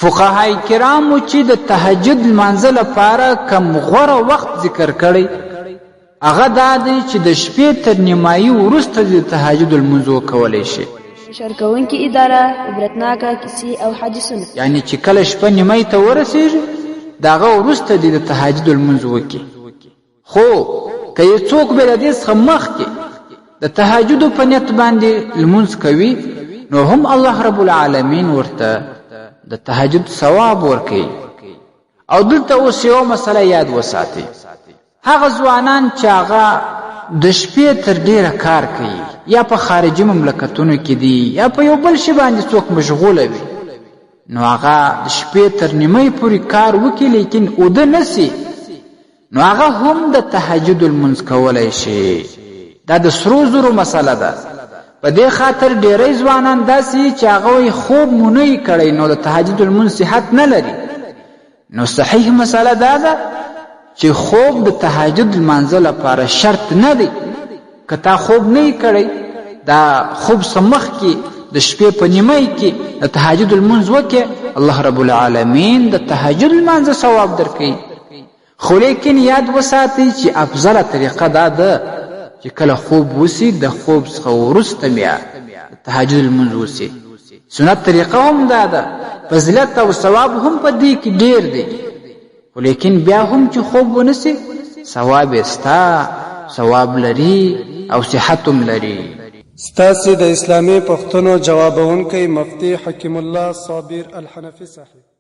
فقهای کرامو چې د تهجد لمانځه لپاره کم غوره وخت ذکر کړی هغه دا دی چې د شپې تر نیمایي وروسته د تهجد لمونځ وکولی شي. شارکوونکې اداره عبرتناکه کیسې او حدیثونه، یعنی چې کله شپه نیمایي ته ورسېږي د هغه وروسته دې د تهجد لمونځ وکړي. خو که یو څوک به له دې څخه مخکې د تهجد په نیت باندې لمونځ کوي نو هم الله رب العالمین ورته د تهجد ثواب ورکوي. او دلته اوس یوه مسله یاد وساتئ، هغه ځوانان چې هغه د شپې تر ډیره کار کوي یا په خارجي مملکتونو کې دي یا په یو بل شي باندې څوک مشغوله وي، نو هغه د شپې تر نیمۍ پورې کار وکړي لیکن اوده نسي، نو هغه هم د تهجد لمونځ کولی شي. دا د سرو زرو مسله ده. په دې خاطر ډیری ځوانان داسې چې هغه وایي خوب مو نه کړی نو د تهجد لمونځ صحت نه لري. نو صحیح مسله دا ده چې خوب د تهجد لمانځه لپاره شرط نه دی. که تا خوب نه کړی دا خوب څخه مخکې د شپې په نیمۍ کې د تهجد لمونځ وکړې، الله رب العالمین د تهجد لمانځه ثواب درکوي. خو لیکن یاد وساتئ چې افضله طریقه دا ده چې کله خوب وسی د خوب څخه وروسته بیا د تهجد لمونځ وسی. سنت طریقه هم دا ده، فضیلت او ثواب هم په دې کې ډیر دی. خو لیکن بیا هم چې خوب ونسی ثواب ستا، ثواب لري او صحت هم لري. ستاسې د اسلامي پوښتنو جوابونکی مفتي حکیم الله صابر الحنفي صاحب.